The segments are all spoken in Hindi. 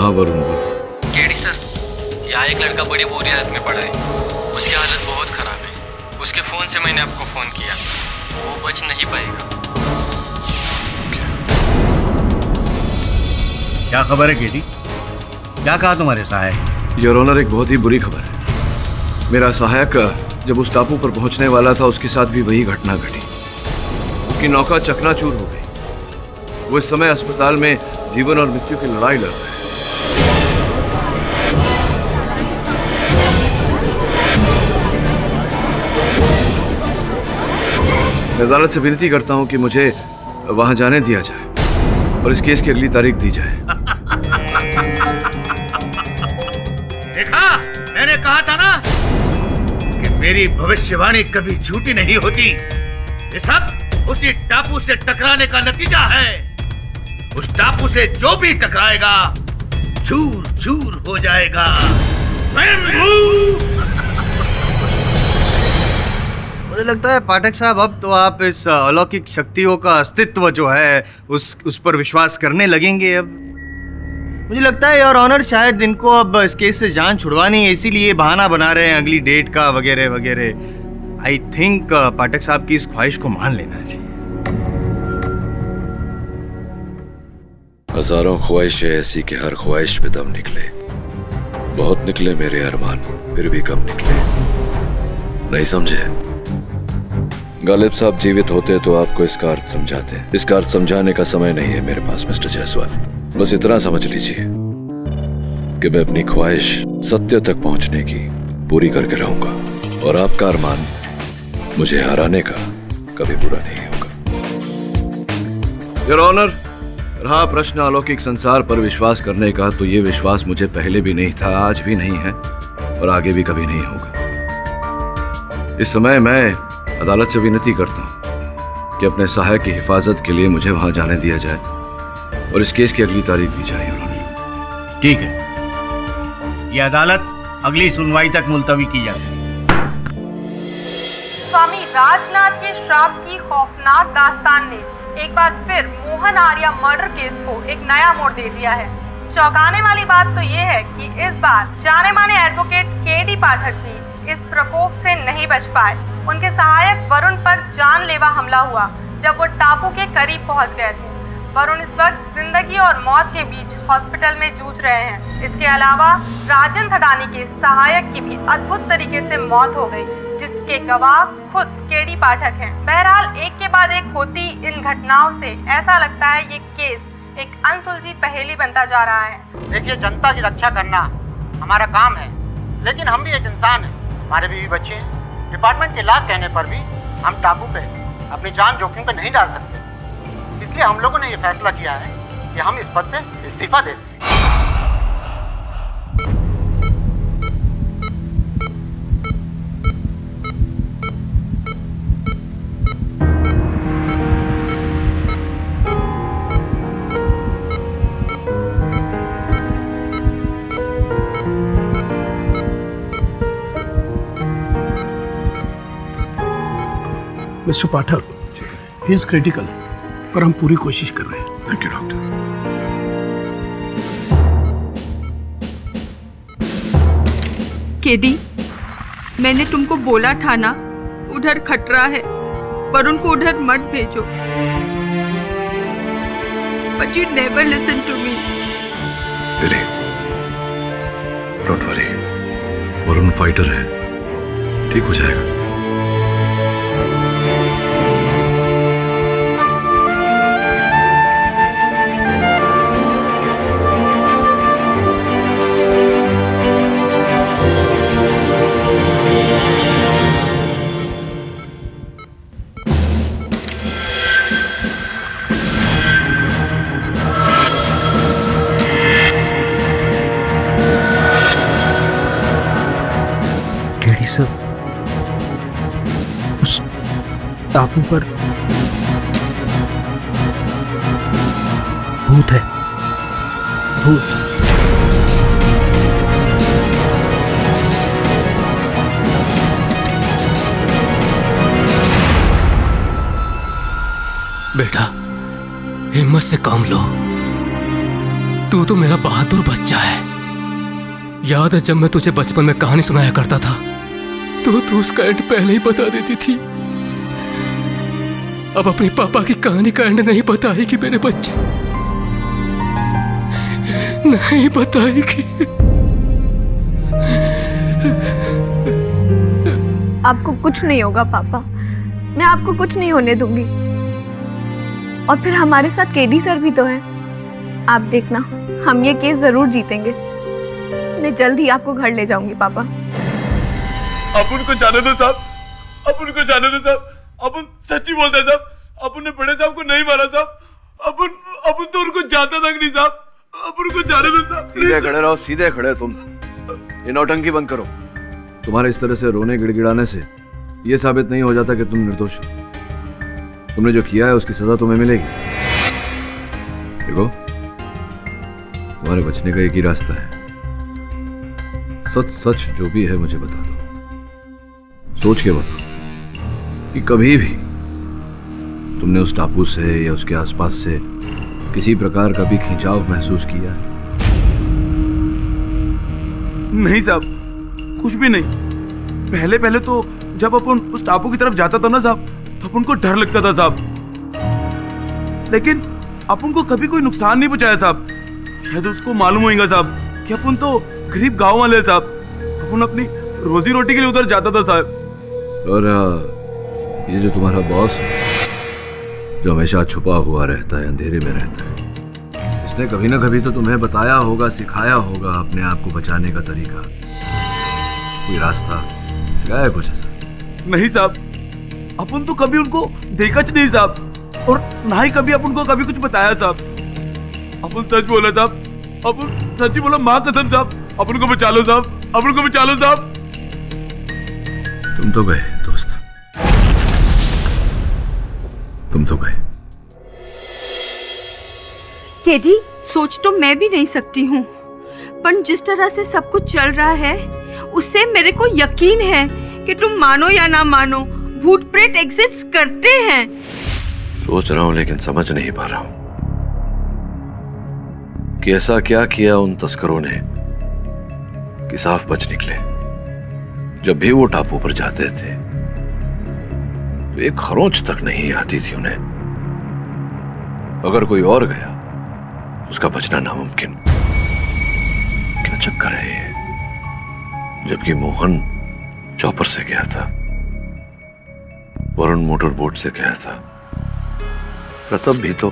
हाँ वरुण बोल। केडी सर, यहाँ एक लड़का बड़ी बुरी हालत में पड़ा है। उसकी हालत बहुत खराब है। उसके फ़ोन से मैंने आपको फ़ोन किया। वो बच नहीं पाएगा। क्या खबर है केडी? क्या कहा तुम्हारे सहायक? योर ऑनर, एक बहुत ही बुरी खबर है। मेरा सहायक जब उस टापू पर पहुंचने वाला था, उसके साथ भी वही घटना घटी। उसकी नौका चकनाचूर हो गई। वो इस समय अस्पताल में जीवन और मृत्यु की लड़ाई लड़ रहा है। मैं अदालत से विनती करता हूं कि मुझे वहां जाने दिया जाए और इस केस की अगली तारीख दी जाए। देखा, मैंने कहा था ना कि मेरी भविष्यवाणी कभी झूठी नहीं होती। ये सब उसी टापू से टकराने का नतीजा है। उस टापू से जो भी टकराएगा चूर चूर हो जाएगा। मुझे लगता है पाठक साहब, अब तो आप इस अलौकिक शक्तियों का अस्तित्व जो है उस पर विश्वास करने लगेंगे। अब मुझे लगता है योर ऑनर, शायद इनको अब इस केस से जान छुड़वानी है, इसीलिए बहाना बना रहे हैं अगली डेट का वगैरह वगैरह। आई थिंक पाठक साहब की इस ख्वाहिश को मान लेना चाहिए। हजारों ख्वाहिशें ऐसी कि हर ख्वाहिश पे दम निकले। बहुत निकले मेरे अरमान, फिर भी कम निकले। नहीं समझे? गालिब साहब जीवित होते तो आपको इसका अर्थ समझाते। इसका अर्थ समझाने का समय नहीं है मेरे पास मिस्टर जायसवाल। बस इतना समझ लीजिए कि मैं अपनी ख्वाहिश सत्य तक पहुंचने की पूरी करके रहूंगा, और आपका अरमान मुझे हराने का कभी बुरा नहीं होगा। योर ऑनर, रहा प्रश्न अलौकिक संसार पर विश्वास करने का, तो ये विश्वास मुझे पहले भी नहीं था, आज भी नहीं है और आगे भी कभी नहीं होगा। इस समय मैं अदालत से विनती करता हूं कि अपने सहायक की हिफाजत के लिए मुझे वहां जाने दिया जाए और इस केस की अगली तारीख दी जाए। Your honour. ठीक है, ये अदालत अगली सुनवाई तक मुलतवी की जाती है। स्वामी राजनाथ के श्राप की खौफनाक दास्तान ने एक बार फिर मोहन आर्या मर्डर केस को एक नया मोड़ दे दिया है। चौंकाने वाली बात तो ये है कि इस बार जाने माने एडवोकेट केडी पाठक भी इस प्रकोप से नहीं बच पाए। उनके सहायक वरुण पर जानलेवा हमला हुआ जब वो टापू के करीब पहुंच गए थे। वरुण इस वक्त जिंदगी और मौत के बीच हॉस्पिटल में जूझ रहे हैं। इसके अलावा राजन थडानी के सहायक की भी अद्भुत तरीके से मौत हो गई, जिसके गवाह खुद केडी पाठक हैं। बहरहाल एक के बाद एक होती इन घटनाओं से ऐसा लगता है ये केस एक अनसुलझी पहेली बनता जा रहा है। देखिए, जनता की रक्षा करना हमारा काम है, लेकिन हम भी एक इंसान हैं, हमारे भी बच्चे हैं। डिपार्टमेंट के लाख कहने पर भी हम टापू पे अपनी जान जोखिम पे नहीं डाल सकते। इसलिए हम लोगों ने ये फैसला किया है कि हम इस पद से इस्तीफा देते हैं। Mister Pathak, he is critical, पर हम पूरी कोशिश कर रहे हैं। Thank you doctor. केडी, मैंने तुमको बोला था ना, उधर खतरा है, वरुण को उधर मत भेजो। But you never listen to me. Lily, don't worry, Varun fighter है, ठीक हो जाएगा। सर, उस टापू पर भूत है, भूत। बेटा, हिम्मत से काम लो। तू तो मेरा बहादुर बच्चा है। याद है जब मैं तुझे बचपन में कहानी सुनाया करता था तो तू उसका एंड पहले ही बता देती थी। अब अपने पापा की कहानी का एंड नहीं बताएगी मेरे बच्चे, नहीं बताएगी। आपको कुछ नहीं होगा पापा, मैं आपको कुछ नहीं होने दूंगी। और फिर हमारे साथ केडी सर भी तो हैं। आप देखना, हम ये केस जरूर जीतेंगे। मैं जल्द ही आपको घर ले जाऊंगी पापा। अपन को जाने दो साहब, अपन को जाने दो साहब। अपन सच्ची बोलते हैं साहब, अपन ने बड़े साहब को नहीं मारा साहब। अपन तो उनको जानता तक नहीं साहब। अपन को जाने दो साहब। सीधे खड़े रहो, सीधे खड़े। तुम ये नौटंकी बंद करो। तुम्हारे इस तरह से रोने गिड़गिड़ाने से ये साबित नहीं हो जाता कि तुम निर्दोष हो। तुमने जो किया है उसकी सजा तुम्हें मिलेगी। देखो, तुम्हारे बचने का एक ही रास्ता है। सच सच जो भी है मुझे बता दो। सोच के बताओ कि कभी भी तुमने उस टापू से या उसके आसपास से किसी प्रकार का भी खिंचाव महसूस किया है? नहीं साहब, कुछ भी नहीं। पहले तो जब अपन उस टापू की तरफ जाता था ना साहब, तो अपन को डर लगता था साहब। लेकिन अपन को कभी कोई नुकसान नहीं पहुंचाया साहब। शायद उसको मालूम होगा साहब कि अपन तो गरीब गांव वाले हैं साहब। अपन अपनी रोजी रोटी के लिए उधर जाता था साहब। और ये जो तुम्हारा बॉस है, जो हमेशा छुपा हुआ रहता है, अंधेरे में रहता है, इसने कभी ना कभी तो तुम्हें बताया होगा, सिखाया होगा अपने आप को बचाने का तरीका, कोई रास्ता सिखाया कुछ ऐसा? नहीं साहब, अपन तो कभी उनको देखा नहीं साहब, और ना ही कभी अपन को कभी कुछ बताया साहब। अपन सच बोला साहब, अपन सच ही बोला, माँ कसम साहब। अपन को बचा लो साहब, अपन को बचा लो साहब। तुम तो गए दोस्त, तुम तो गए। केडी, सोच तो मैं भी नहीं सकती हूँ, पर जिस तरह से सब कुछ चल रहा है उससे मेरे को यकीन है कि तुम मानो या ना मानो, भूत प्रेत एग्जिस्ट करते हैं। सोच रहा हूं लेकिन समझ नहीं पा रहा हूं कि ऐसा क्या किया उन तस्करों ने कि साफ बच निकले। जब भी वो टापू पर जाते थे तो एक खरोंच तक नहीं आती थी उन्हें। अगर कोई और गया उसका बचना नामुमकिन। क्या चक्कर है ये? जबकि मोहन चॉपर से गया था, वरुण मोटर बोट से गया था, प्रताप भी तो।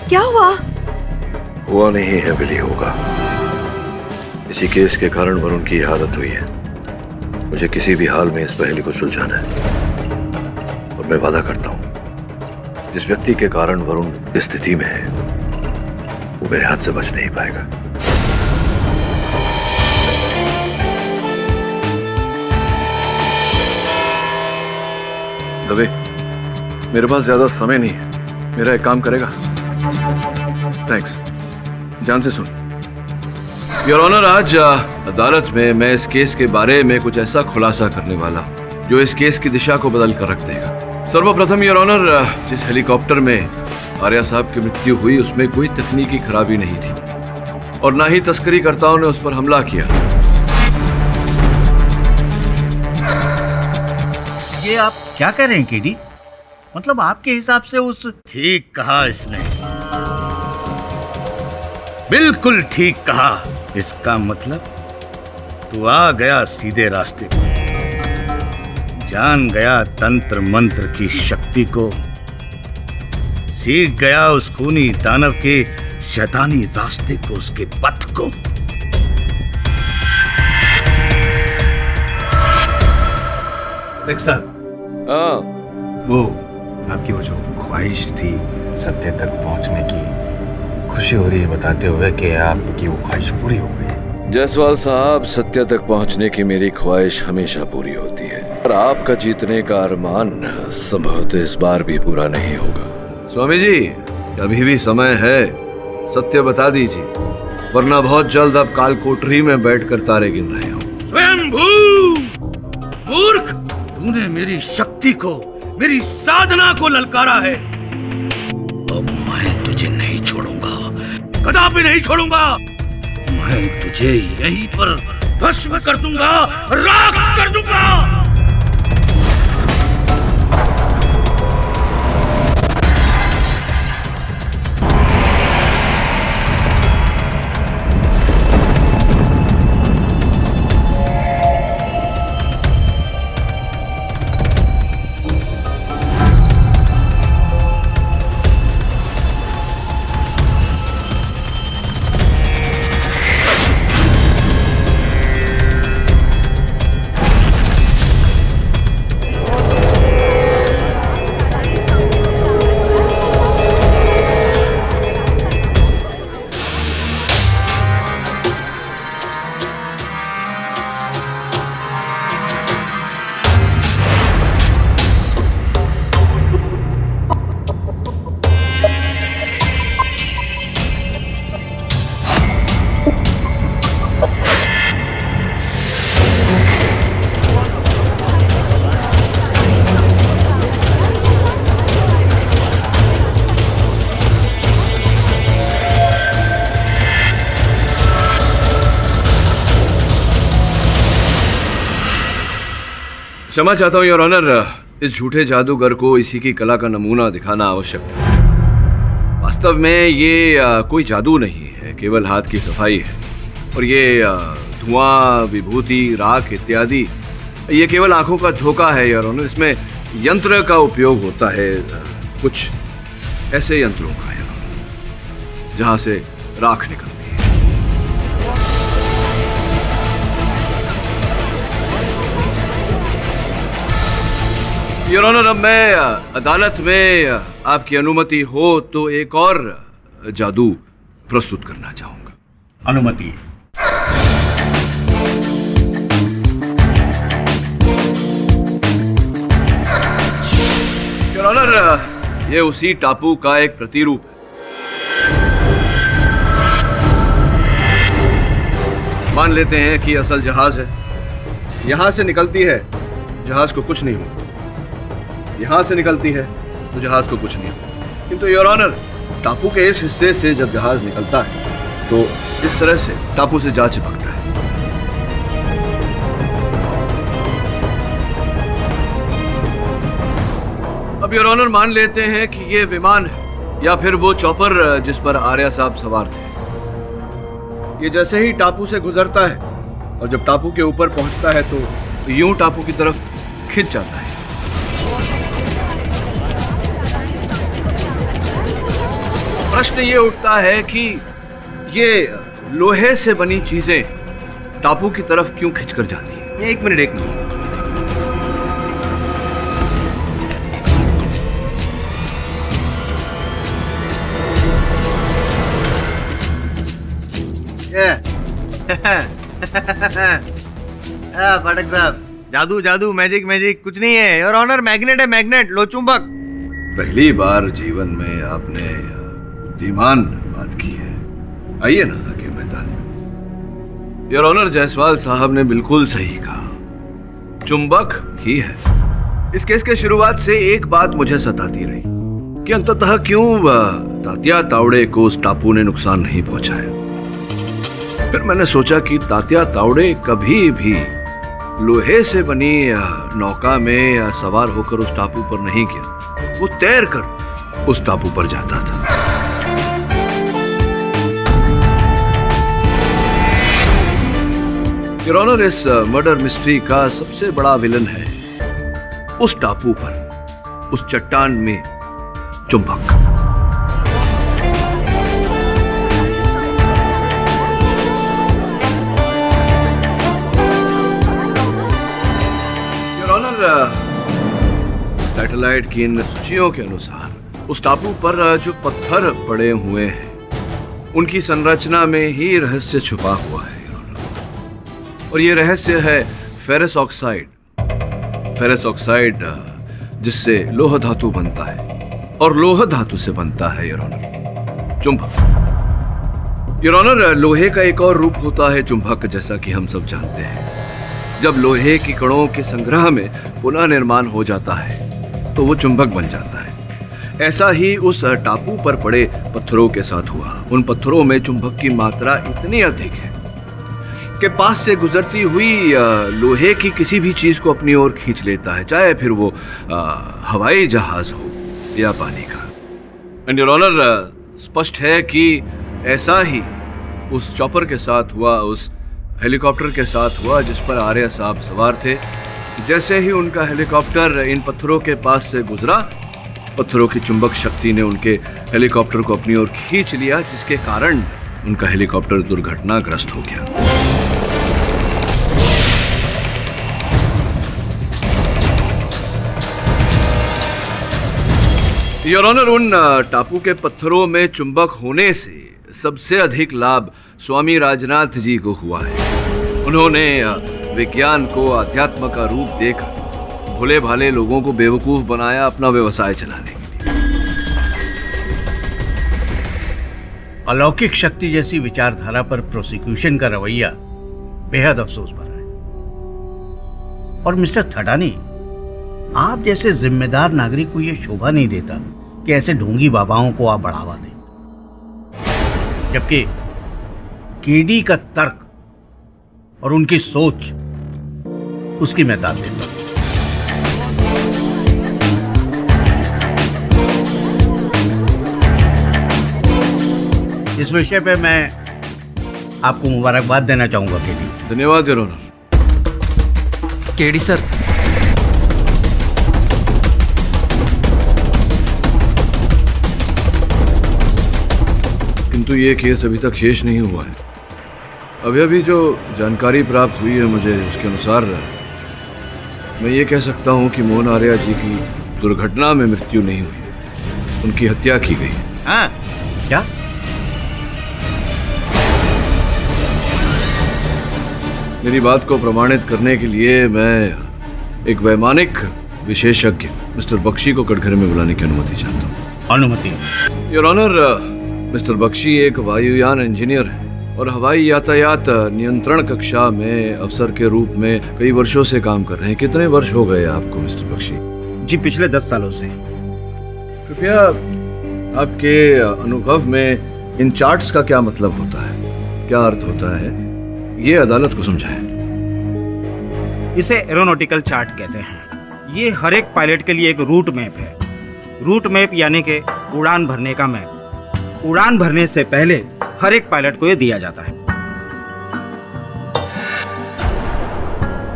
क्या हुआ? हुआ नहीं है, बिली होगा। इसी केस के कारण वरुण की हालत हुई है। मुझे किसी भी हाल में इस पहेली को सुलझाना है, और मैं वादा करता हूं जिस व्यक्ति के कारण वरुण इस स्थिति में है वो मेरे हाथ से बच नहीं पाएगा। दबे, मेरे पास ज्यादा समय नहीं है, मेरा एक काम करेगा? थैंक्स, ध्यान से सुन। योर ऑनर, आज अदालत में मैं इस केस के बारे में कुछ ऐसा खुलासा करने वाला जो इस केस की दिशा को बदल कर रख देगा। सर्वप्रथम योर ऑनर, जिस हेलीकॉप्टर में आर्या साहब की मृत्यु हुई उसमें कोई तकनीकी खराबी नहीं थी, और ना ही तस्करीकर्ताओं ने उस पर हमला किया। ये आप क्या कह रहे हैं केडी? मतलब आपके हिसाब से उस... ठीक कहा इसने, बिल्कुल ठीक कहा। इसका मतलब तू आ गया सीधे रास्ते पे, जान गया तंत्र मंत्र की शक्ति को, सीख गया उस खूनी दानव के शैतानी रास्ते को, उसके पथ को। देख साहब, वो आपकी वो जो ख्वाहिश थी सत्य तक पहुंचने की, खुशी हो रही है बताते हुए कि आपकी वो ख्वाहिश पूरी हो गई। जायसवाल साहब, सत्य तक पहुंचने की मेरी ख्वाहिश हमेशा पूरी होती है, और आपका जीतने का अरमान संभवतः इस बार भी पूरा नहीं होगा। स्वामी जी, अभी भी समय है, सत्य बता दीजिए, वरना बहुत जल्द अब काल कोठरी में बैठकर तारे गिन रहे हो। स्वयंभू मूर्ख, तूने मेरी शक्ति को, मेरी साधना को ललकारा है। अब मैं तुझे नहीं छोड़ूंगा, कदापि नहीं छोड़ूंगा। मैं तुझे यहीं पर भस्म कर दूंगा, राख कर दूंगा। क्षमा चाहता हूं योर ऑनर, इस झूठे जादूगर को इसी की कला का नमूना दिखाना आवश्यक है। वास्तव में ये कोई जादू नहीं है, केवल हाथ की सफाई है। और ये धुआं, विभूति, राख इत्यादि ये केवल आंखों का धोखा है योर ऑनर। इसमें यंत्र का उपयोग होता है, कुछ ऐसे यंत्रों का योर ऑनर, जहां से राख निकलती है। योर ऑनर, अब मैं अदालत में आपकी अनुमति हो तो एक और जादू प्रस्तुत करना चाहूंगा। अनुमति। योर ऑनर, ये उसी टापू का एक प्रतिरूप है। मान लेते हैं कि असल जहाज है, यहां से निकलती है, जहाज को कुछ नहीं हुआ। यहां से निकलती है तो जहाज को कुछ नहीं हुआ। किंतु योर ऑनर, टापू के इस हिस्से से जब जहाज निकलता है तो इस तरह से टापू से जा चिपकता है। अब योर ऑनर, मान लेते हैं कि ये विमान है या फिर वो चॉपर जिस पर आर्या साहब सवार थे। ये जैसे ही टापू से गुजरता है और जब टापू के ऊपर पहुंचता है तो यूं टापू की तरफ खिंच जाता है। प्रश्न ये उठता है कि ये लोहे से बनी चीजें टापू की तरफ क्यों खिंचकर जाती हैं? एक मिनट। फाटक साहब, जादू जादू, मैजिक मैजिक कुछ नहीं है योर ऑनर। मैग्नेट है, मैग्नेट, लो चुंबक। पहली बार जीवन में आपने बुद्धिमान बात की है। आइए ना आगे मैदान में। योर ऑनर, जायसवाल साहब ने बिल्कुल सही कहा, चुंबक ही है। इस केस के शुरुआत से एक बात मुझे सताती रही कि अंततः क्यों तात्या तावड़े को उस टापू ने नुकसान नहीं पहुंचाया। फिर मैंने सोचा कि तात्या तावड़े कभी भी लोहे से बनी नौका में सवार होकर उस टापू पर नहीं गया, वो तैर कर उस टापू पर जाता था। योर ऑनर, इस मर्डर मिस्ट्री का सबसे बड़ा विलन है उस टापू पर, उस चट्टान में चुंबक। योर ऑनर, सैटेलाइट की इन सूचियों के अनुसार उस टापू पर जो पत्थर पड़े हुए हैं उनकी संरचना में ही रहस्य छुपा हुआ है। और ये रहस्य है फेरस ऑक्साइड। फेरस ऑक्साइड जिससे लोह धातु बनता है और लोह धातु से बनता है योर ऑनर चुंबक। योर ऑनर, लोहे का एक और रूप होता है चुंबक, जैसा कि हम सब जानते हैं। जब लोहे की कणों के संग्रह में पुनः निर्माण हो जाता है तो वो चुंबक बन जाता है। ऐसा ही उस टापू पर पड़े पत्थरों के साथ हुआ। उन पत्थरों में चुंबक की मात्रा इतनी अधिक है कि पास से गुजरती हुई लोहे की किसी भी चीज को अपनी ओर खींच लेता है, चाहे फिर वो हवाई जहाज हो या पानी का। एंड योर ऑनर, स्पष्ट है कि ऐसा ही उस चॉपर के साथ हुआ, उस हेलीकॉप्टर के साथ हुआ जिस पर आर्या साहब सवार थे। जैसे ही उनका हेलीकॉप्टर इन पत्थरों के पास से गुजरा, पत्थरों की चुंबक शक्ति ने उनके हेलीकॉप्टर को अपनी ओर खींच लिया, जिसके कारण उनका हेलीकॉप्टर दुर्घटनाग्रस्त हो गया। योर ऑनर, उन टापू के पत्थरों में चुंबक होने से सबसे अधिक लाभ स्वामी राजनाथ जी को हुआ है। उन्होंने विज्ञान को अध्यात्म का रूप देकर भोले भाले लोगों को बेवकूफ बनाया अपना व्यवसाय चलाने के लिए। अलौकिक शक्ति जैसी विचारधारा पर प्रोसिक्यूशन का रवैया बेहद अफसोस भरा है। और मिस्टर थडानी, आप जैसे जिम्मेदार नागरिक को यह शोभा नहीं देता कि ऐसे ढोंगी बाबाओं को आप बढ़ावा दें, जबकि केडी का तर्क और उनकी सोच, उसकी मैं दाद देता हूं। इस विषय पे मैं आपको मुबारकबाद देना चाहूंगा केडी। धन्यवाद योर ऑनर। केडी सर, किंतु ये केस अभी तक शेष नहीं हुआ है। अभी जो जानकारी प्राप्त हुई है मुझे, उसके अनुसार मैं ये कह सकता हूँ कि मोहन आर्या जी की दुर्घटना में मृत्यु नहीं हुई, उनकी हत्या की गई। हाँ, क्या? मेरी बात को प्रमाणित करने के लिए मैं एक वैमानिक विशेषज्ञ मिस्टर बख्शी को कटघरे में बुलाने की अनुमति चाहता हूँ। अनुमति? योर ऑनर, मिस्टर बख्शी एक वायुयान इंजीनियर है और हवाई यातायात नियंत्रण कक्षा में अफसर के रूप में कई वर्षों से काम कर रहे हैं। कितने वर्ष हो गए आपको मिस्टर बख्शी? जी, पिछले 10 सालों से। कृपया आपके अनुभव में इन चार्ट्स का क्या मतलब होता है, क्या अर्थ होता है, ये अदालत को समझाएं। इसे एरोनॉटिकल चार्ट कहते हैं। ये हर एक पायलट के लिए एक रूट मैप है। रूट मैप यानी कि उड़ान भरने का मैप। उड़ान भरने से पहले हर एक पायलट को ये दिया जाता है।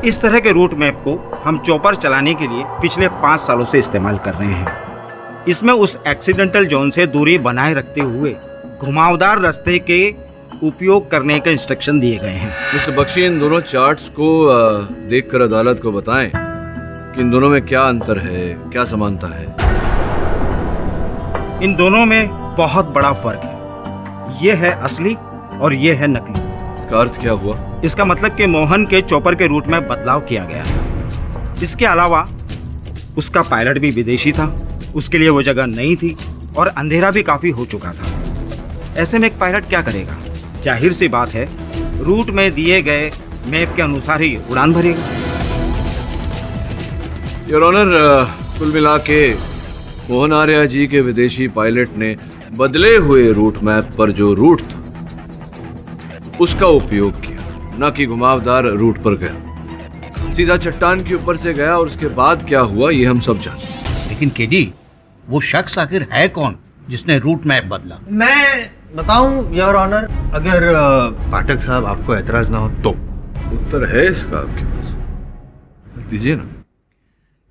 इस तरह के रूट मैप को हम चॉपर चलाने के लिए पिछले 5 सालों से इस्तेमाल कर रहे हैं। इसमें उस एक्सीडेंटल जोन से दूरी बनाए रखते हुए घुमावदार रास्ते के उपयोग करने के इंस्ट्रक्शन दिए गए हैं। मिस्टर बख्शी, इन दोनों चार्ट्स को देखकर अदालत को बताएं कि इन दोनों में क्या अंतर है, क्या समानता है। इन दोनों में बहुत बड़ा फर्क है। ये है असली और ये है नकली। इसका अर्थ क्या हुआ? इसका मतलब कि मोहन के चॉपर के रूट में बदलाव किया गया है। इसके अलावा उसका पायलट भी विदेशी था, उसके लिए वो जगह नहीं थी और अंधेरा भी काफी हो चुका था। ऐसे में एक पायलट क्या करेगा? जाहिर सी बात है, रूट में दिए गए मैप के अनुसार ही उड़ान भरेगा। योर ऑनर, कुल मिला के मोहन आर्या जी के विदेशी पायलट ने बदले हुए रूट मैप पर जो रूट था उसका उपयोग किया, न कि घुमावदार रूट पर गया। सीधा चट्टान के ऊपर से गया और उसके बाद क्या हुआ ये हम सब जानते हैं। लेकिन केडी, वो शख्स आखिर है कौन जिसने रूट मैप बदला? मैं बताऊं योर ऑनर, अगर पाठक साहब आपको एतराज ना हो तो। उत्तर है इसका आपके पास, दीजिए ना।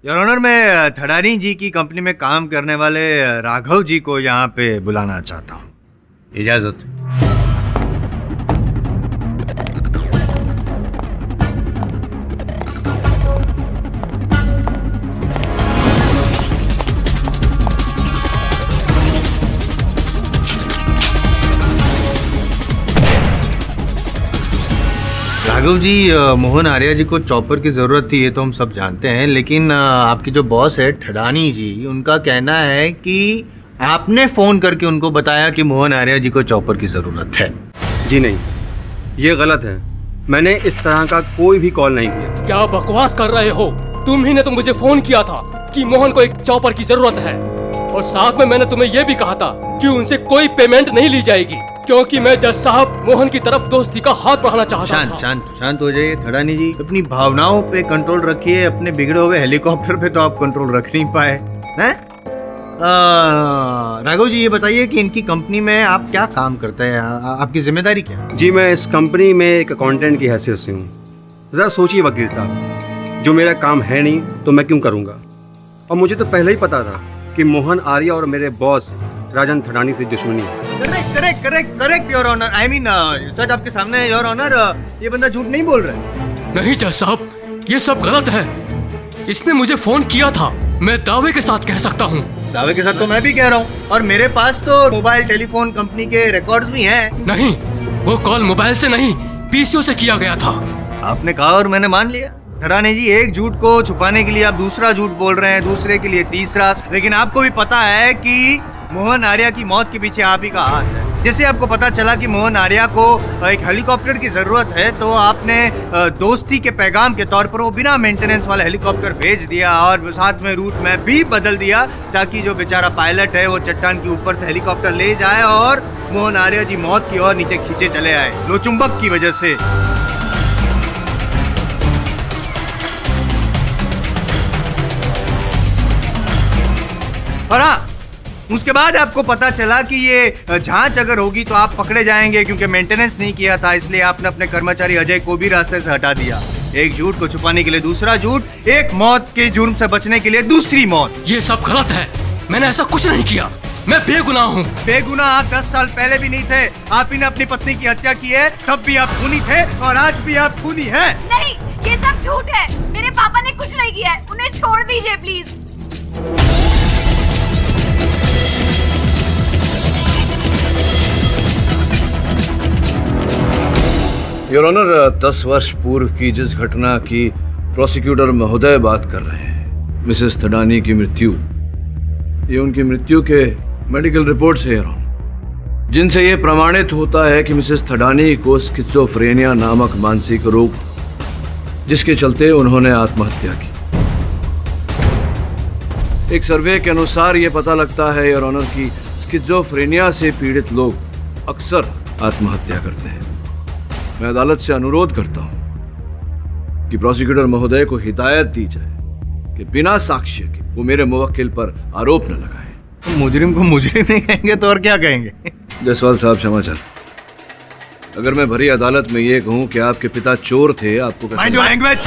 योर ऑनर, मैं थडानी जी की कंपनी में काम करने वाले राघव जी को यहाँ पे बुलाना चाहता हूँ। इजाजत। राघव जी, मोहन आर्या जी को चॉपर की ज़रूरत थी, ये तो हम सब जानते हैं, लेकिन आपकी जो बॉस है थडानी जी, उनका कहना है कि आपने फ़ोन करके उनको बताया कि मोहन आर्या जी को चॉपर की ज़रूरत है। जी नहीं, ये गलत है। मैंने इस तरह का कोई भी कॉल नहीं किया। क्या बकवास कर रहे हो? तुम ही ने तो मुझे फोन किया था कि मोहन को एक चॉपर की जरूरत है, और साथ में मैंने तुम्हें यह भी कहा था कि उनसे कोई पेमेंट नहीं ली जाएगी, क्योंकि मैं जज साहब मोहन की तरफ दोस्ती का हाथ बढ़ाना चाहता था। शांत हो जाइए थड़ानी जी, अपनी भावनाओं पे कंट्रोल रखिए। अपने बिगड़े हुए हेलीकॉप्टर पे तो आप कंट्रोल रख नहीं पाए हैं। राघव जी, ये बताइए कि इनकी कंपनी में आप क्या काम करते हैं, आपकी जिम्मेदारी क्या है? जी, मैं इस कंपनी में एक अकाउंटेंट की हैसियत से हूँ। जरा सोचिए वकील साहब, जो मेरा काम है नहीं तो मैं क्यों करूँगा। और मुझे तो पहले ही पता था कि मोहन आर्या और मेरे बॉस राजन थड़ानी से दुश्मनी है। Correct your honour. I mean सच आपके सामने है योर ऑनर, ये बंदा झूठ नहीं बोल रहा है। नहीं जज साहब, ये सब गलत है। इसने मुझे फोन किया था, मैं दावे के साथ कह सकता हूँ। दावे के साथ तो मैं भी कह रहा हूँ, और मेरे पास तो मोबाइल टेलीफोन कंपनी के रिकॉर्ड्स भी हैं। नहीं, वो कॉल मोबाइल से नहीं, पीसीओ से किया गया था। आपने कहा और मैंने मान लिया। थड़ानी जी, एक झूठ को छुपाने के लिए आप दूसरा झूठ बोल रहे हैं, दूसरे के लिए तीसरा। लेकिन आपको भी पता है कि मोहन आर्या की मौत के पीछे आप ही का हाथ है। जैसे आपको पता चला कि मोहन आर्या को एक हेलीकॉप्टर की जरूरत है, तो आपने दोस्ती के पैगाम के तौर पर वो बिना मेंटेनेंस वाला हेलीकॉप्टर भेज दिया, और साथ में रूट मैप भी बदल दिया, ताकि जो बेचारा पायलट है वो चट्टान के ऊपर से हेलीकॉप्टर ले जाए और मोहन आर्या जी मौत की ओर नीचे खींचे चले आए, लो चुंबक की वजह से। और हाँ, उसके बाद आपको पता चला कि ये जांच अगर होगी तो आप पकड़े जाएंगे, क्योंकि मेंटेनेंस नहीं किया था, इसलिए आपने अपने कर्मचारी अजय को भी रास्ते से हटा दिया। एक झूठ को छुपाने के लिए दूसरा झूठ, एक मौत के जुर्म से बचने के लिए दूसरी मौत। ये सब गलत है, मैंने ऐसा कुछ नहीं किया, मैं बेगुनाह हूँ। बेगुनाह आप 10 साल पहले भी नहीं थे। आप ही ने अपनी पत्नी की हत्या की है, तब भी आप खूनी थे और आज भी आप खूनी हैं। नहीं, ये सब झूठ है। मेरे पापा ने कुछ नहीं किया है, उन्हें छोड़ दीजिए प्लीज। योर ऑनर, 10 वर्ष पूर्व की जिस घटना की प्रोसिक्यूटर महोदय बात कर रहे हैं, मिसेस थड़ानी की मृत्यु, ये उनकी मृत्यु के मेडिकल रिपोर्ट से योर ऑनर, जिनसे ये प्रमाणित होता है कि मिसेस थड़ानी को स्किज़ोफ्रेनिया नामक मानसिक रोग, जिसके चलते उन्होंने आत्महत्या की। एक सर्वे के अनुसार ये पता लगता है योर ऑनर कि स्किज़ोफ्रेनिया से पीड़ित लोग अक्सर आत्महत्या करते हैं। मैं अदालत से अनुरोध करता हूं कि प्रोसिक्यूटर महोदय को हिदायत दी जाए कि बिना साक्ष्य के वो मेरे मुवक्किल पर आरोप न लगाए। मुजरिम को मुजरिम नहीं कहेंगे तो और क्या कहेंगे? जायसवाल साहब, क्षमा चाहें। अगर मैं भरी अदालत में ये कहूं कि आपके पिता चोर थे, आपको लैंग्वेज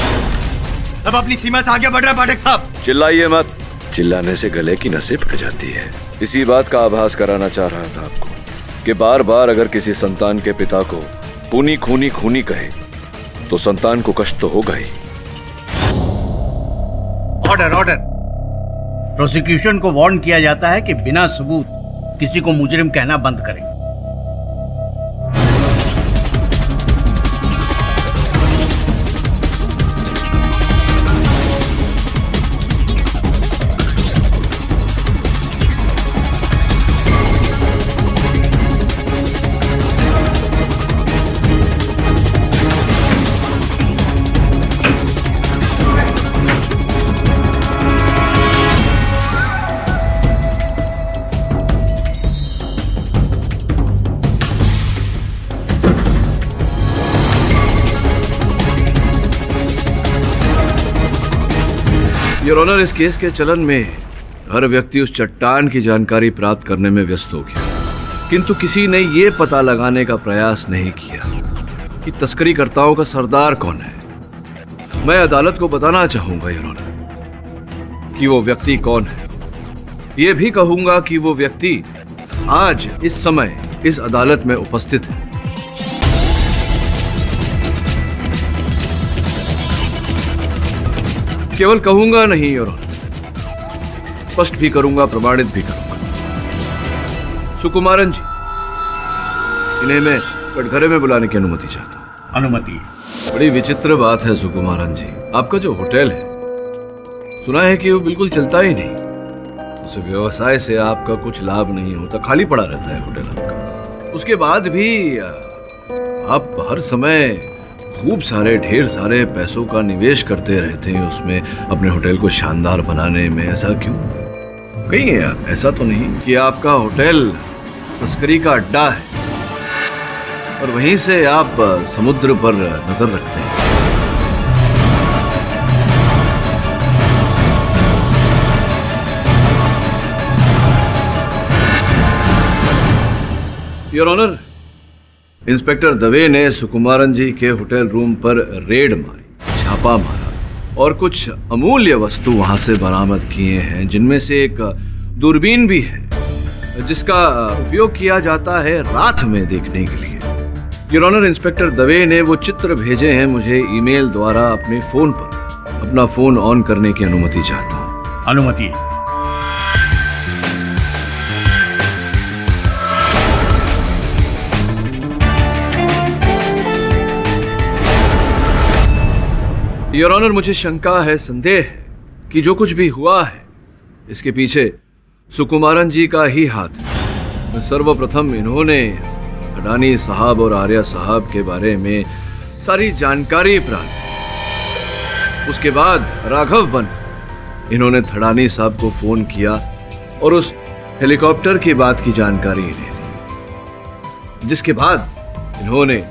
अब अपनी सीमा से आगे बढ़ रहा है पाठक साहब। चिल्लाइए मत। चिल्लाने से गले की नसें फट जाती है। इसी बात का आभास कराना चाह रहा था आपको कि बार बार अगर किसी संतान के पिता को खूनी खूनी खूनी कहे तो संतान को कष्ट तो होगा ही। ऑर्डर। प्रोसिक्यूशन को वार्न किया जाता है कि बिना सबूत किसी को मुजरिम कहना बंद करें। योर ऑनर, इस केस के चलन में हर व्यक्ति उस चट्टान की जानकारी प्राप्त करने में व्यस्त हो गया, किंतु किसी ने ये पता लगाने का प्रयास नहीं किया कि तस्करीकर्ताओं का सरदार कौन है। मैं अदालत को बताना चाहूंगा योर ऑनर कि वो व्यक्ति कौन है। ये भी कहूंगा कि वो व्यक्ति आज इस समय इस अदालत में उपस्थित है। केवल कहूंगा नहीं योर ऑनर, स्पष्ट भी करूंगा, प्रमाणित भी करूंगा। सुकुमारन जी, इन्हें मैं कटघरे में बुलाने की अनुमति चाहता हूं। अनुमति। बड़ी विचित्र बात है सुकुमारन जी, आपका जो होटल है, सुना है कि वो बिल्कुल चलता ही नहीं। उस व्यवसाय से आपका कुछ लाभ नहीं होता, खाली पड़ा रहता है होटल आपका। उसके बाद भी आप हर समय खूब सारे ढेर सारे पैसों का निवेश करते रहते हैं उसमें, अपने होटल को शानदार बनाने में। ऐसा क्यों? कहीं ऐसा तो नहीं कि आपका होटल तस्करी का अड्डा है और वहीं से आप समुद्र पर नजर रखते हैं? योर ऑनर, इंस्पेक्टर दवे ने सुकुमारन जी के होटल रूम पर रेड मारी, छापा मारा और कुछ अमूल्य वस्तु वहां से बरामद किए हैं, जिनमें से एक दूरबीन भी है जिसका उपयोग किया जाता है रात में देखने के लिए। योर ऑनर, इंस्पेक्टर दवे ने वो चित्र भेजे हैं मुझे ईमेल द्वारा अपने फोन पर। अपना फोन ऑन करने की अनुमति चाहता हूं। अनुमति। योर ऑनर, मुझे शंका है, संदेह है कि जो कुछ भी हुआ है इसके पीछे सुकुमारन जी का ही हाथ है। सर्वप्रथम इन्होंने अडानी साहब और आर्या साहब के बारे में सारी जानकारी प्राप्त की। उसके बाद राघव बन इन्होंने थड़ानी साहब को फोन किया और उस हेलीकॉप्टर की बात की जानकारी इन्हें दी, जिसके बाद इन्होंने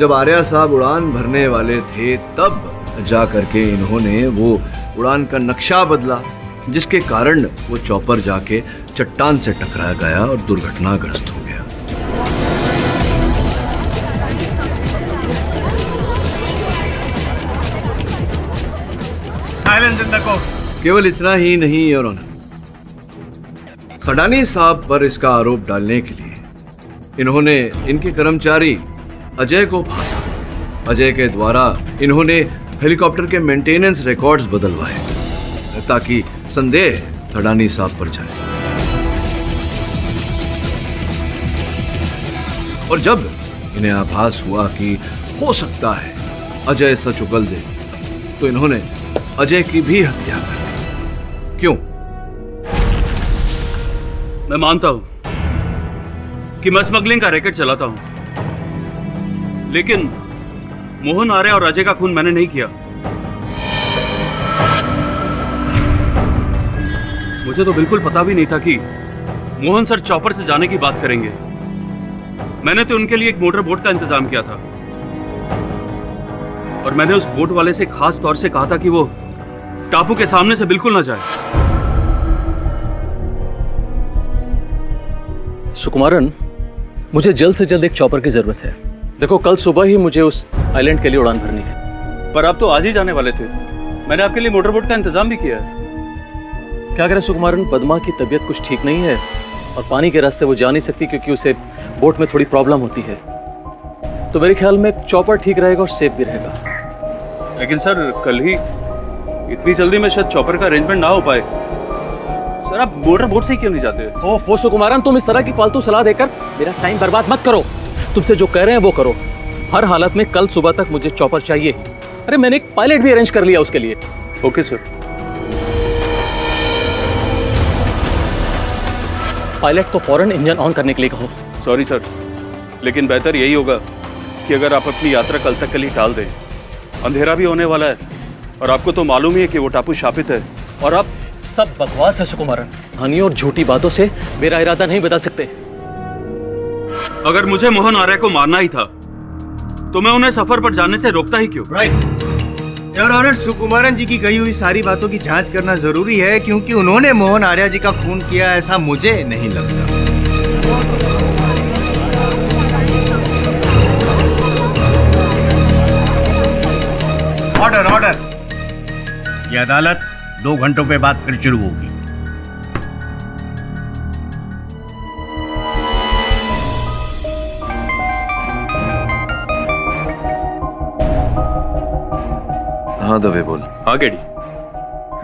जब आर्या साहब उड़ान भरने वाले थे तब जा करके इन्होंने वो उड़ान का नक्शा बदला, जिसके कारण वो चॉपर जाके चट्टान से टकरा गया और दुर्घटनाग्रस्त हो गया। केवल इतना ही नहीं योर ऑनर, खडानी साहब पर इसका आरोप डालने के लिए इन्होंने इनके कर्मचारी अजय को फांसा। अजय के द्वारा इन्होंने हेलीकॉप्टर के मेंटेनेंस रिकॉर्ड्स बदलवाए ताकि संदेह थड़ानी साहब पर जाए। और जब इन्हें आभास हुआ कि हो सकता है अजय सच उगल दे, तो इन्होंने अजय की भी हत्या कर दी। क्यों? मैं मानता हूं कि मैं स्मगलिंग का रैकेट चलाता हूं, लेकिन मोहन आर्या और अजय का खून मैंने नहीं किया। मुझे तो बिल्कुल पता भी नहीं था कि मोहन सर चॉपर से जाने की बात करेंगे। मैंने तो उनके लिए एक मोटर बोट का इंतजाम किया था और मैंने उस बोट वाले से खास तौर से कहा था कि वो टापू के सामने से बिल्कुल ना जाए। सुकुमारन, मुझे जल्द से जल्द एक चॉपर की जरूरत है। देखो, कल सुबह ही मुझे उस आइलैंड के लिए उड़ान भरनी है। पर आप तो आज ही जाने वाले थे। मैंने आपके लिए मोटर बोट का इंतजाम भी किया है। क्या करें सुकुमारन, पद्मा की तबीयत कुछ ठीक नहीं है और पानी के रास्ते वो जा नहीं सकती क्योंकि उसे बोट में थोड़ी प्रॉब्लम होती है। तो मेरे ख्याल में चॉपर ठीक रहेगा और सेफ भी रहेगा। लेकिन सर, कल ही इतनी जल्दी में शायद चॉपर का अरेंजमेंट ना हो पाए। सर, आप मोटर बोट से क्यों नहीं जाते? ओह सुकुमारन, तुम इस तरह की फालतू सलाह देकर मेरा टाइम बर्बाद मत करो। तुमसे जो कह रहे हैं वो करो। हर हालत में कल सुबह तक मुझे चॉपर चाहिए। अरे मैंने एक पायलट भी अरेंज कर लिया उसके लिए। Okay sir. पायलट को फौरन इंजन ऑन करने के लिए कहो। सॉरी सर, लेकिन बेहतर यही होगा कि अगर आप अपनी यात्रा कल तक के लिए टाल दें। अंधेरा भी होने वाला है और आपको तो मालूम ही है कि वो टापू शापित है। और आप सब बकवास है सुकुमारन। कहानियों और झूठी बातों से मेरा इरादा नहीं बता सकते। अगर मुझे मोहन आर्या को मारना ही था तो मैं उन्हें सफर पर जाने से रोकता ही क्यों? राइट योर ऑनर, सुकुमारन जी की कही हुई सारी बातों की जांच करना जरूरी है, क्योंकि उन्होंने मोहन आर्या जी का खून किया ऐसा मुझे नहीं लगता। Order order. ये अदालत 2 घंटों पे बाद फिर शुरू होगी। हाँ दवे बोल। हाँ गेडी,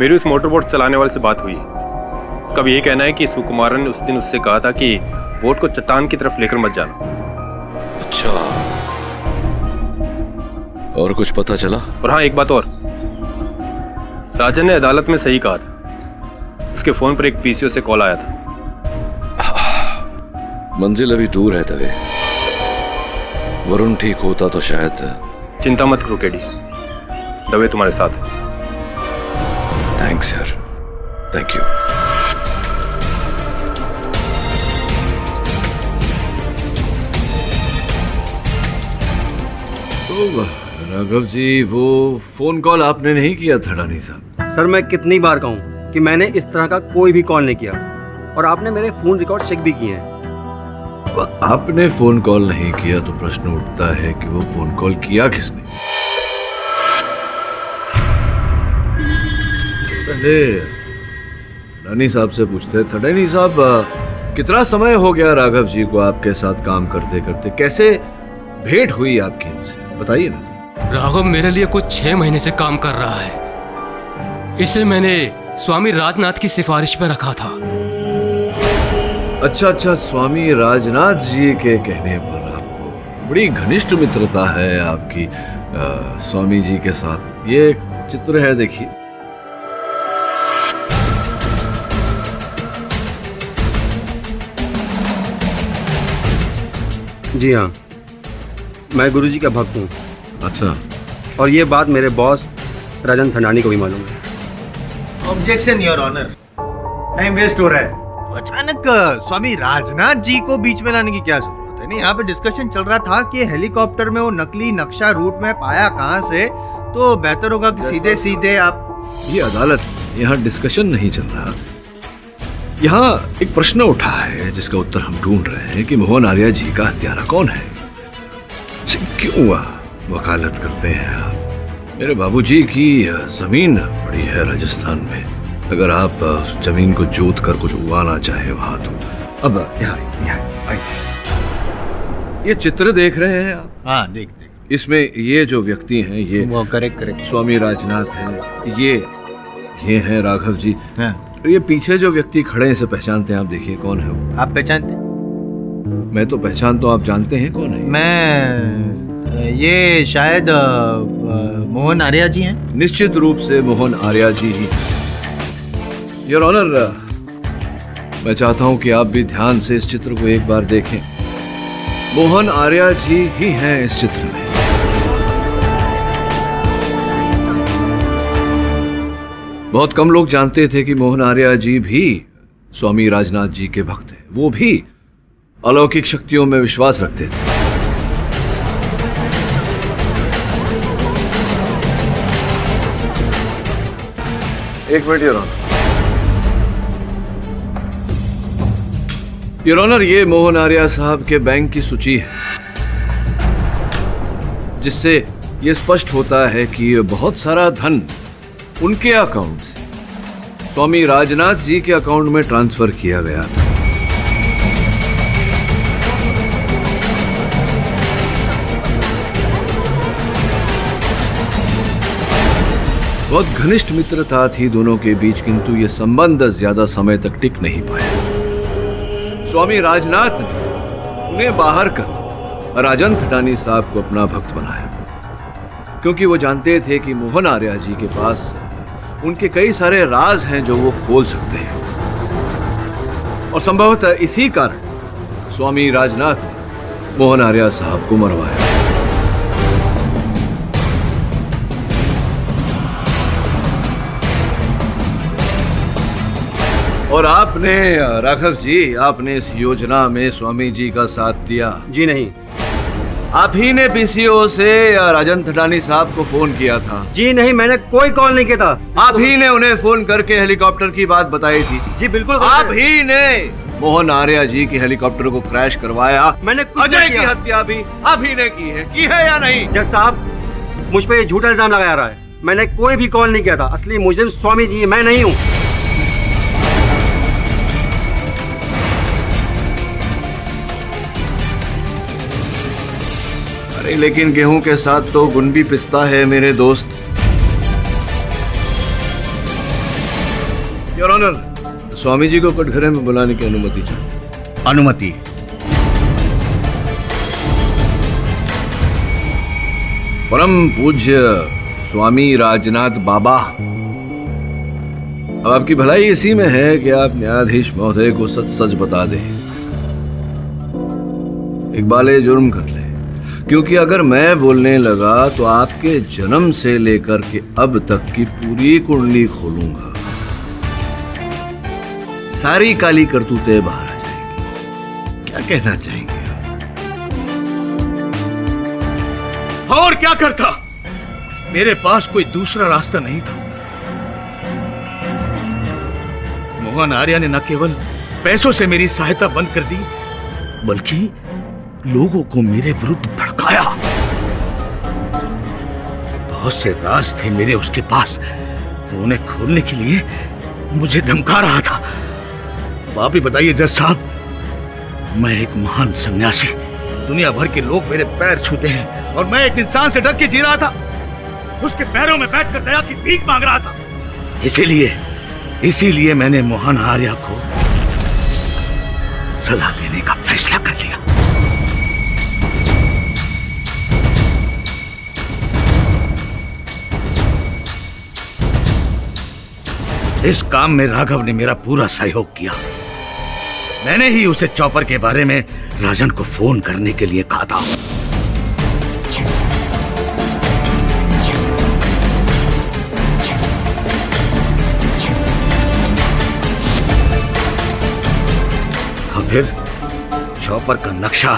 मेरी उस मोटर बोट चलाने वाले से बात हुई। उसका भी ये कहना है कि सुकुमारन ने उस दिन उससे कहा था कि बोट को चट्टान की तरफ लेकर मत जाना। अच्छा, और कुछ पता चला? और हाँ, एक बात और, राजन ने अदालत में सही कहा था। उसके फोन पर एक पीसीओ से कॉल आया था। मंजिल अभी दूर है दवे। वरुण ठीक होता तो शायद चिंता मत करो केडी, दवे तुम्हारे साथ है। थैंक्स यार, थैंक यू। राघव जी, वो फोन कॉल आपने नहीं किया था रानी साहब? सर मैं कितनी बार कहूँ कि मैंने इस तरह का कोई भी कॉल नहीं किया, और आपने मेरे फोन रिकॉर्ड चेक भी किए हैं। आपने फोन कॉल नहीं किया तो प्रश्न उठता है कि वो फोन कॉल किया किसने? पहले रानी साहब से पूछते थे। रानी साहब, कितना समय हो गया राघव जी को आपके साथ काम करते करते? कैसे भेंट हुई आपकी इनसे, बताइए ना। राघव मेरे लिए कुछ 6 महीने से काम कर रहा है। इसे मैंने स्वामी राजनाथ की सिफारिश पर रखा था। अच्छा, स्वामी राजनाथ जी के कहने पर आपको बड़ी घनिष्ठ मित्रता है आपकी स्वामी जी के साथ। ये चित्र है, देखिए। जी हाँ, मैं गुरुजी का भक्त हूँ। अच्छा। और ये बात मेरे बॉस राजन थंडानी को भी मालूम है। Objection your honour, time waste हो रहा है। अचानक स्वामी राजनाथ जी को बीच में लाने की क्या जरूरत है? नहीं, यहाँ पे डिस्कशन चल रहा था कि हेलीकॉप्टर में वो नकली नक्शा रूट में पाया कहाँ से, तो बेहतर होगा कि सीधे सीधे आप। ये अदालत, यहाँ डिस्कशन नहीं चल रहा। यहाँ एक प्रश्न उठा है जिसका उत्तर हम ढूंढ रहे हैं कि मोहन आर्या जी का हत्यारा कौन है, क्यों वकालत करते हैं आप? मेरे बाबूजी की जमीन पड़ी है राजस्थान में, अगर आप उस जमीन को जोत कर कुछ उगाना चाहे वहां तो। अब यहाँ ये चित्र देख रहे हैं आप? हाँ, देख। इसमें ये जो व्यक्ति हैं, ये वो करेक्ट स्वामी राजनाथ हैं, ये हैं राघव जी। हाँ। और ये पीछे जो व्यक्ति खड़े हैं, इसे पहचानते हैं आप? देखिए कौन है वो। आप पहचानते? मैं तो पहचानता हूँ, आप जानते हैं कौन है? ये शायद मोहन आर्या जी हैं। निश्चित रूप से मोहन आर्या जी ही। योर ऑनर, मैं चाहता हूं कि आप भी ध्यान से इस चित्र को एक बार देखें। मोहन आर्या जी ही हैं इस चित्र में। बहुत कम लोग जानते थे कि मोहन आर्या जी भी स्वामी राजनाथ जी के भक्त हैं। वो भी अलौकिक शक्तियों में विश्वास रखते थे। एक minute your honour. Your honour, ये मोहन आर्या साहब के बैंक की सूची है, जिससे ये स्पष्ट होता है कि बहुत सारा धन उनके अकाउंट से स्वामी राजनाथ जी के अकाउंट में ट्रांसफर किया गया था। बहुत घनिष्ठ मित्रता थी दोनों के बीच, किंतु ये संबंध ज्यादा समय तक टिक नहीं पाया। स्वामी राजनाथ ने उन्हें बाहर कर राजन थंडानी साहब को अपना भक्त बनाया, क्योंकि वो जानते थे कि मोहन आर्या जी के पास उनके कई सारे राज हैं जो वो खोल सकते हैं। और संभवतः इसी कारण स्वामी राजनाथ ने मोहन आर्या साहब को मरवाया। और आपने राघव जी, आपने इस योजना में स्वामी जी का साथ दिया? जी नहीं। आप ही ने पीसीओ से राजन थंडानी साहब को फोन किया था? जी नहीं, मैंने कोई कॉल नहीं किया था। आप ही ने उन्हें फोन करके हेलीकॉप्टर की बात बताई थी? जी बिल्कुल। आप ही ने मोहन आर्या जी की हेलीकॉप्टर को क्रैश करवाया? मैंने अजय की हत्या भी आप ही ने की है या नहीं? जज साहब, मुझ पे झूठा इल्जाम लगाया रहा है। मैंने कोई भी कॉल नहीं किया था। असली मुजरिम स्वामी जी, मैं नहीं हूँ। अरे लेकिन गेहूं के साथ तो गुण भी पिसता है मेरे दोस्त। योर ऑनर, स्वामी जी को कटघरे में बुलाने की अनुमति चाहिए। अनुमति। परम पूज्य स्वामी राजनाथ बाबा, अब आपकी भलाई इसी में है कि आप न्यायाधीश महोदय को सच सच बता दें। इकबाल जुर्म कर ले, क्योंकि अगर मैं बोलने लगा तो आपके जन्म से लेकर के अब तक की पूरी कुंडली खोलूंगा, सारी काली करतूतें बाहर आ जाएंगी। क्या कहना चाहेंगे? और क्या करता? मेरे पास कोई दूसरा रास्ता नहीं था। मोहन आर्या ने न केवल पैसों से मेरी सहायता बंद कर दी, बल्कि लोगों को मेरे विरुद्ध भड़काया। बहुत से राज थे मेरे उसके पास, तो उन्हें खोलने के लिए मुझे धमका रहा था। अब आप ही बताइए जज साहब, मैं एक महान सन्यासी, दुनिया भर के लोग मेरे पैर छूते हैं और मैं एक इंसान से डर के जी रहा था, उसके पैरों में बैठकर दया की भीख मांग रहा था। इसीलिए मैंने मोहन आर्या को सजा देने का फैसला कर लिया। इस काम में राघव ने मेरा पूरा सहयोग किया। मैंने ही उसे चॉपर के बारे में राजन को फोन करने के लिए कहा था। और फिर चॉपर का नक्शा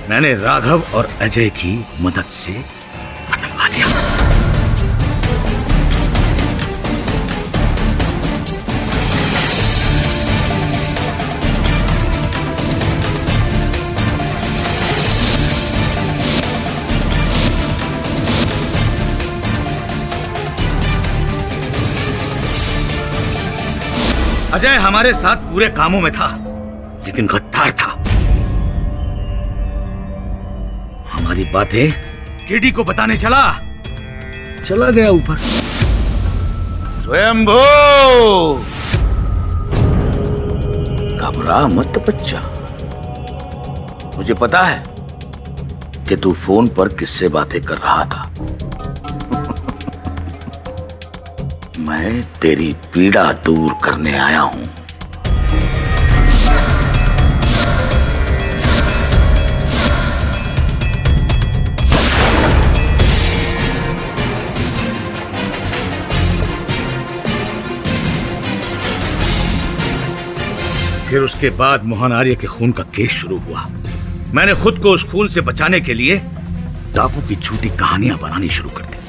मैंने राघव और अजय की मदद से बनवा दिया। अजय हमारे साथ पूरे कामों में था, लेकिन गद्दार था। हमारी बातें केडी को बताने चला गया ऊपर। स्वयंभू, घबरा मत बच्चा, मुझे पता है कि तू फोन पर किससे बातें कर रहा था। मैं तेरी पीड़ा दूर करने आया हूं। फिर उसके बाद मोहन आर्य के खून का केस शुरू हुआ। मैंने खुद को उस खून से बचाने के लिए टापू की झूठी कहानियां बनानी शुरू कर दी।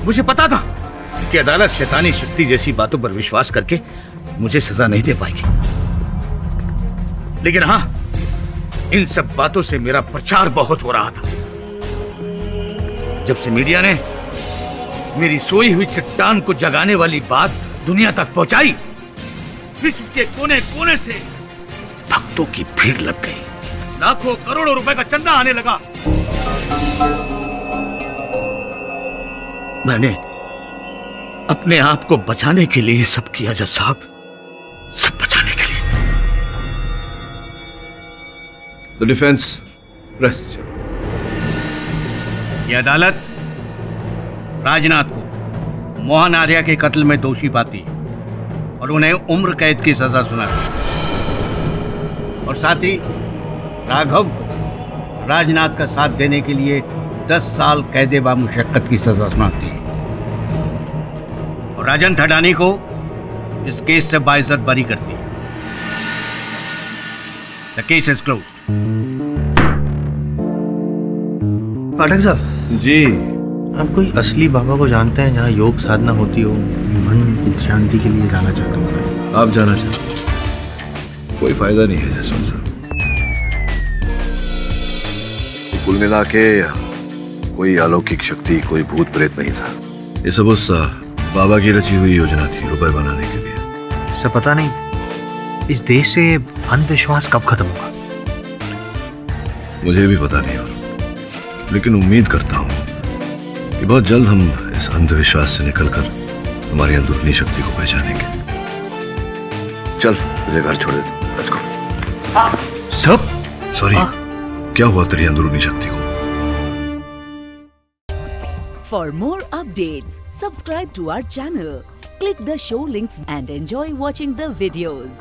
मुझे पता था कि अदालत शैतानी शक्ति जैसी बातों पर विश्वास करके मुझे सजा नहीं दे पाएगी, लेकिन हां, इन सब बातों से मेरा प्रचार बहुत हो रहा था। जब से मीडिया ने मेरी सोई हुई चट्टान को जगाने वाली बात दुनिया तक पहुंचाई, विश्व के कोने कोने से भक्तों की भीड़ लग गई। लाखों करोड़ों रुपए का चंदा आने लगा। मैंने अपने आप को बचाने के लिए सब किया जज साहब, सब बचाने के लिए। The defence rest. यह अदालत राजनाथ को मोहन आर्या के कत्ल में दोषी पाती है और उन्हें उम्र कैद की सजा सुनाती है, और साथ ही राघव को राजनाथ का साथ देने के लिए 10 साल कैदे बा मुशक्कत की सजा सुनाती है, और राजन थडानी को इस केस से बाइज्जत बरी करती है। The case is closed. Pathak साहब जी, आप कोई असली बाबा को जानते हैं जहाँ योग साधना होती हो? मन की शांति के लिए जाना चाहता हूँ। आप जाना चाहते? कोई फायदा नहीं है जसवंत साहब। कुल मिला के कोई अलौकिक शक्ति, कोई भूत प्रेत नहीं था। ये सब उस बाबा की रची हुई योजना थी रुपए बनाने के लिए। सर पता नहीं इस देश से अंधविश्वास कब खत्म होगा। मुझे भी पता नहीं, लेकिन उम्मीद करता हूँ कि बहुत जल्द हम इस अंधविश्वास से निकलकर हमारी अंदरूनी शक्ति को पहचानेंगे। चल मुझे घर छोड़ दे। Let's go. सब सॉरी, क्या हुआ तेरी अंदरूनी शक्ति को? For more updates, subscribe to our channel, click the show links and enjoy watching the videos.